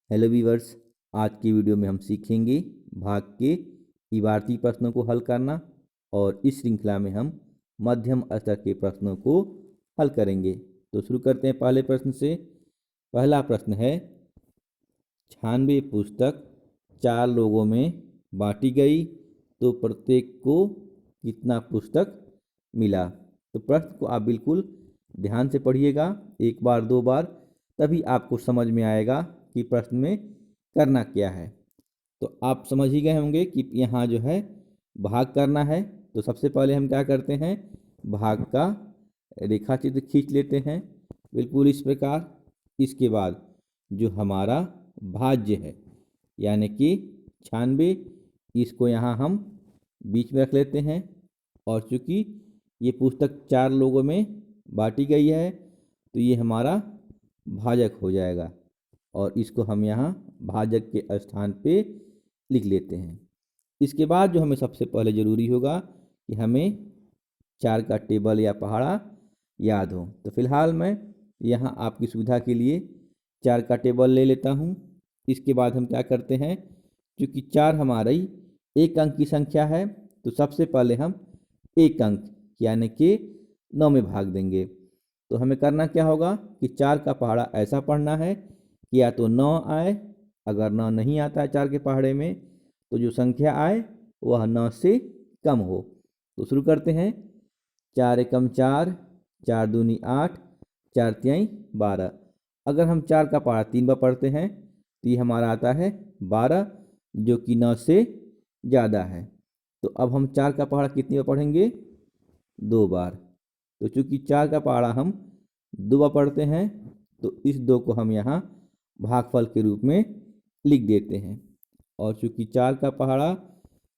Hello viewers, आज की video में हम सीखेंगे भाग के इबारती प्रश्नों को हल करना और इस श्रृंखला में हम मध्यम स्तर के प्रश्नों को हल करेंगे। तो शुरू करते हैं पहले प्रश्न से। पहला प्रश्न है, 96 पुस्तक 4 लोगों में बांटी गई तो प्रत्येक को कितना पुस्तक मिला। तो प्रश्न को आप बिल्कुल ध्यान से पढ़िएगा, एक बार दो बार, तभी आपको समझ में आएगा कि प्रश्न में करना क्या है। तो आप समझ ही गए होंगे कि यहाँ जो है भाग करना है। तो सबसे पहले हम क्या करते हैं, भाग का रेखा चित्र खींच लेते हैं बिल्कुल इस प्रकार। इसके बाद जो हमारा भाज्य है यानी कि 96, इसको यहाँ हम बीच में रख लेते हैं। और चूँकि ये पुस्तक 4 लोगों में बांटी गई है तो ये हमारा भाजक हो जाएगा और इसको हम यहाँ भाजक के स्थान पे लिख लेते हैं। इसके बाद जो हमें सबसे पहले ज़रूरी होगा कि हमें 4 का टेबल या पहाड़ा याद हो। तो फिलहाल मैं यहाँ आपकी सुविधा के लिए 4 का टेबल ले लेता हूँ। इसके बाद हम क्या करते हैं, क्योंकि 4 हमारी एक अंक की संख्या है तो सबसे पहले हम एक अंक यानी कि 9 में भाग देंगे। तो हमें करना क्या होगा कि 4 का पहाड़ा ऐसा पढ़ना है कि या तो 9 आए, अगर 9 नहीं आता है 4 के पहाड़े में तो जो संख्या आए वह 9 से कम हो। तो शुरू करते हैं। 4 एकम 4, 4 दूनी 8, 4 तिहाई 12। अगर हम 4 का पहाड़ा 3 बार पढ़ते हैं तो ये हमारा आता है 12, जो कि 9 से ज़्यादा है। तो अब हम 4 का पहाड़ा कितनी बार पढ़ेंगे, 2 बार। तो चूँकि 4 का पहाड़ा हम 2 बार पढ़ते हैं तो इस 2 को हम यहाँ भागफल के रूप में लिख देते हैं। और चूँकि 4 का पहाड़ा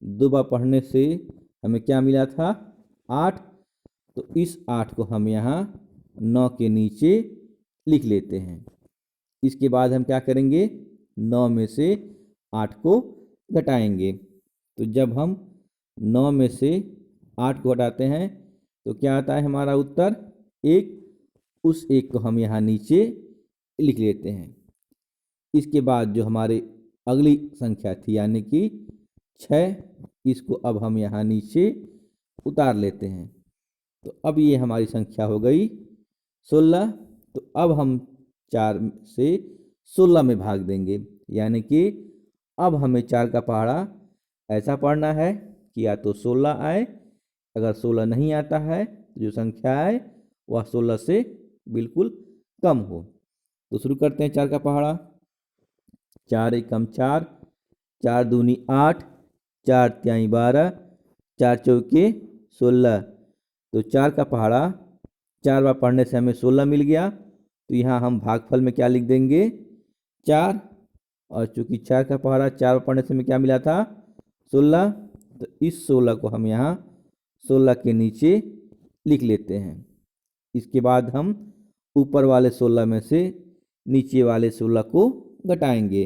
2 बार पढ़ने से हमें क्या मिला था, 8, तो इस 8 को हम यहाँ 9 के नीचे लिख लेते हैं। इसके बाद हम क्या करेंगे, 9 में से 8 को घटाएंगे। तो जब हम 9 में से 8 को घटाते हैं तो क्या आता है हमारा उत्तर 1। उस 1 को हम यहाँ नीचे लिख लेते हैं। इसके बाद जो हमारे अगली संख्या थी यानी कि 6, इसको अब हम यहाँ नीचे उतार लेते हैं। तो अब ये हमारी संख्या हो गई 16। तो अब हम 4 से 16 में भाग देंगे, यानी कि अब हमें 4 का पहाड़ा ऐसा पढ़ना है कि या तो 16 आए, अगर 16 नहीं आता है तो जो संख्या आए वह 16 से बिल्कुल कम हो। तो शुरू करते हैं 4 का पहाड़ा। 4 एकम 4, 4 दूनी 8, 4 तिहाई 12, 4 चौके 16। तो 4 का पहाड़ा 4 बार पढ़ने से हमें 16 मिल गया। तो यहाँ हम भागफल में क्या लिख देंगे, 4। और चूँकि 4 का पहाड़ा 4 बार पढ़ने से हमें क्या मिला था, 16। तो इस 16 को हम यहाँ 16 के नीचे लिख लेते हैं। इसके बाद हम ऊपर वाले 16 में से नीचे वाले 16 को घटाएंगे।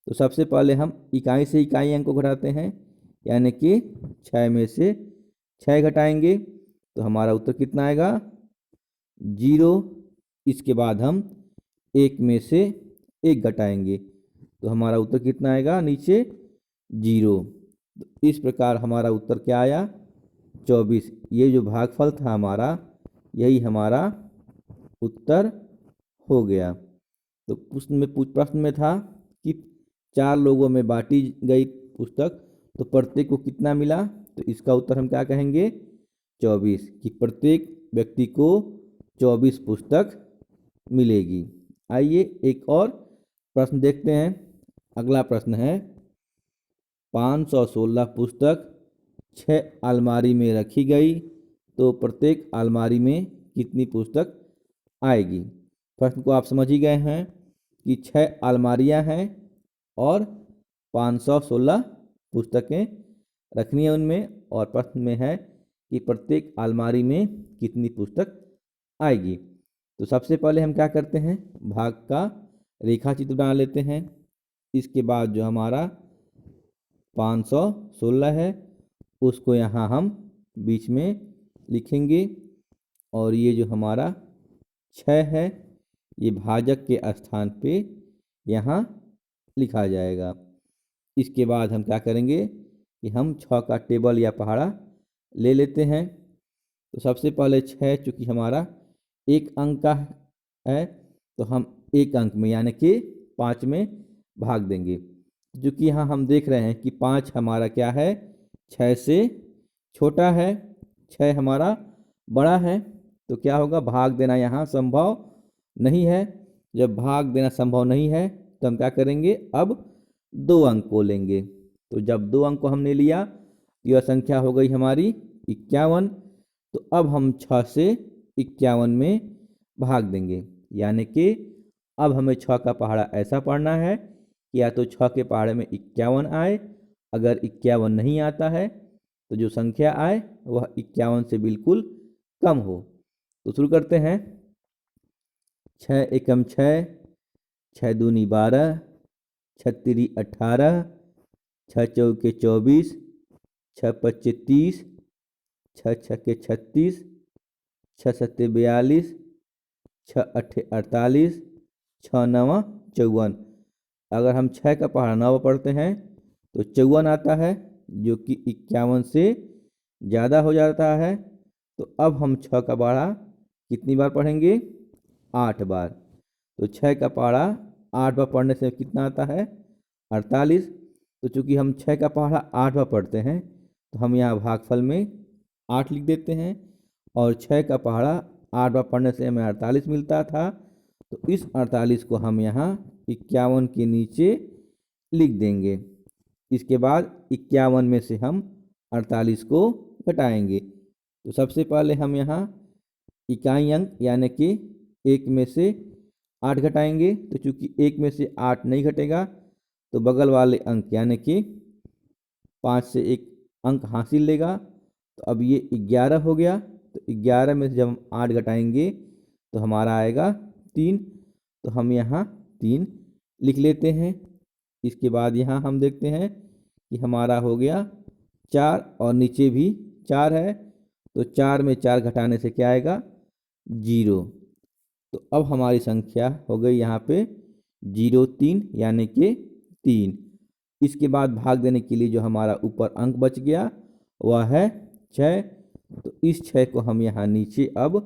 तो सबसे पहले हम इकाई से इकाई अंक को घटाते हैं, यानी कि 6 में से 6 घटाएंगे तो हमारा उत्तर कितना आएगा, 0। इसके बाद हम 1 में से 1 घटाएंगे तो हमारा उत्तर कितना आएगा, नीचे 0। तो इस प्रकार हमारा उत्तर क्या आया, 24। ये जो भागफल था हमारा, यही हमारा उत्तर हो गया। तो प्रश्न में था कि 4 लोगों में बांटी गई पुस्तक तो प्रत्येक को कितना मिला। तो इसका उत्तर हम क्या कहेंगे, 24, कि प्रत्येक व्यक्ति को 24 पुस्तक मिलेगी। आइए एक और प्रश्न देखते हैं। अगला प्रश्न है, 516 पुस्तक 6 अलमारी में रखी गई तो प्रत्येक अलमारी में कितनी पुस्तक आएगी। प्रश्न को आप समझ ही गए हैं कि 6 अलमारियां हैं और 516 पुस्तकें रखनी है उनमें, और प्रश्न में है कि प्रत्येक अलमारी में कितनी पुस्तक आएगी। तो सबसे पहले हम क्या करते हैं, भाग का रेखा चित्र बना लेते हैं। इसके बाद जो हमारा 516 है उसको यहाँ हम बीच में लिखेंगे, और ये जो हमारा 6 है ये भाजक के स्थान पे यहाँ लिखा जाएगा। इसके बाद हम क्या करेंगे कि हम 6 का टेबल या पहाड़ा ले लेते हैं। तो सबसे पहले 6 चूँकि हमारा 1 अंक का है तो हम 1 अंक में यानी कि 5 में भाग देंगे। चूँकि यहाँ हम देख रहे हैं कि 5 हमारा क्या है, 6 से छोटा है, 6 हमारा बड़ा है, तो क्या होगा, भाग देना यहाँ संभव नहीं है। जब भाग देना संभव नहीं है तो हम क्या करेंगे, अब 2 अंक को लेंगे। तो जब 2 अंक को हमने लिया तो यह संख्या हो गई हमारी 51। तो अब हम 6 से 51 में भाग देंगे, यानी कि अब हमें 6 का पहाड़ा ऐसा पढ़ना है कि या तो 6 के पहाड़े में 51 आए, अगर 51 नहीं आता है तो जो संख्या आए वह 51 से बिल्कुल कम हो। तो शुरू करते हैं। 6 एकम 6, 6 दूनी 12, 6 तिरी 18, 6 चौके 24, 6 पच्चे 30, 6 छक्के 36, 6 सत्ते 42, 6 अट्ठे 48, 6 नवा 54। अगर हम 6 का पहाड़ा 9 पढ़ते हैं तो 54 आता है, जो कि 51 से ज़्यादा हो जाता है। तो अब हम 6 का पहाड़ा कितनी बार पढ़ेंगे, 8 बार। तो 6 का पहाड़ा 8 बार पढ़ने से कितना आता है, 48। तो चूँकि हम 6 का पहाड़ा 8 बार पढ़ते हैं तो हम यहाँ भागफल में 8 लिख देते हैं, और 6 का पहाड़ा 8 बार पढ़ने से हमें 48 मिलता था। तो इस 48 को हम यहाँ 51 के नीचे लिख देंगे। इसके बाद 51 में से हम 48 को घटाएंगे। तो सबसे पहले हम यहाँ इकाई अंक यानी कि 1 में से 8 घटाएंगे। तो चूँकि 1 में से 8 नहीं घटेगा तो बगल वाले अंक यानी कि 5 से 1 अंक हासिल लेगा। तो अब ये 11 हो गया। तो 11 में से जब हम 8 घटाएंगे तो हमारा आएगा 3। तो हम यहाँ 3 लिख लेते हैं। इसके बाद यहाँ हम देखते हैं कि हमारा हो गया 4 और नीचे भी 4 है। तो 4 में 4 घटाने से क्या आएगा, 0। तो अब हमारी संख्या हो गई यहाँ पे 03 यानी कि 3। इसके बाद भाग देने के लिए जो हमारा ऊपर अंक बच गया वह है 6। तो इस 6 को हम यहाँ नीचे अब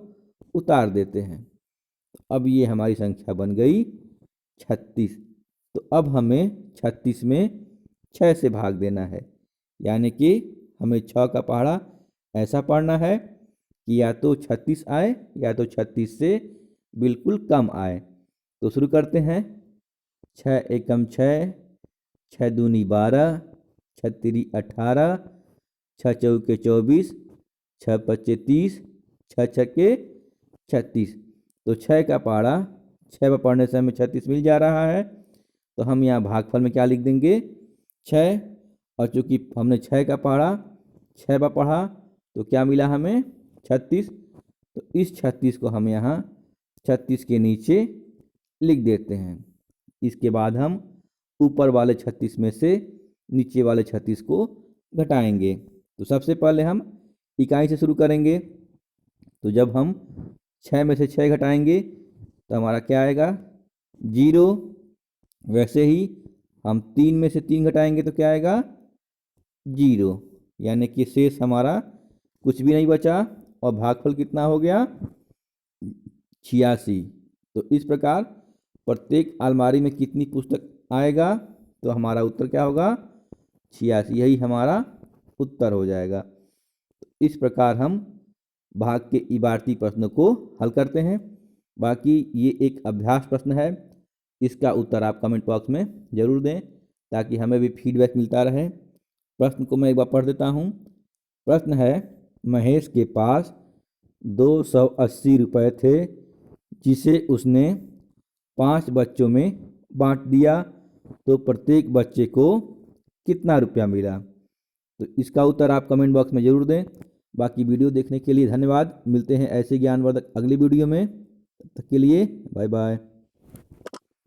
उतार देते हैं। अब ये हमारी संख्या बन गई 36। तो अब हमें 36 में 6 से भाग देना है, यानी कि हमें 6 का पहाड़ा ऐसा पढ़ना है कि या तो 36 आए या तो 36 से बिल्कुल कम आए। तो शुरू करते हैं। 6 एकम 6, 6 दूनी 12, 6 तिरी 18, 6 चौके 24, 6 पच्चे 30, 6 छक्के 36। तो 6 का पहाड़ा 6 बार पढ़ने से हमें 36 मिल जा रहा है। तो हम यहाँ भागफल में क्या लिख देंगे, 6। और चूँकि हमने 6 का पहाड़ा 6 बार पढ़ा तो क्या मिला हमें, 36। तो इस 36 को हम यहाँ 36 के नीचे लिख देते हैं। इसके बाद हम ऊपर वाले 36 में से नीचे वाले 36 को घटाएंगे। तो सबसे पहले हम इकाई से शुरू करेंगे। तो जब हम 6 में से 6 घटाएंगे तो हमारा क्या आएगा, 0। वैसे ही हम 3 में से 3 घटाएंगे तो क्या आएगा, 0। यानी कि शेष हमारा कुछ भी नहीं बचा और भागफल कितना हो गया, 86। तो इस प्रकार प्रत्येक अलमारी में कितनी पुस्तक आएगा, तो हमारा उत्तर क्या होगा, 86। यही हमारा उत्तर हो जाएगा। इस प्रकार हम भाग के इबारती प्रश्नों को हल करते हैं। बाकी ये एक अभ्यास प्रश्न है, इसका उत्तर आप कमेंट बॉक्स में ज़रूर दें ताकि हमें भी फीडबैक मिलता रहे। प्रश्न को मैं एक बार पढ़ देता हूँ। प्रश्न है, महेश के पास 280 रुपये थे जिसे उसने 5 बच्चों में बांट दिया, तो प्रत्येक बच्चे को कितना रुपया मिला। तो इसका उत्तर आप कमेंट बॉक्स में ज़रूर दें। बाकी वीडियो देखने के लिए धन्यवाद। मिलते हैं ऐसे ज्ञानवर्धक अगली वीडियो में। तब तक के लिए बाय बाय।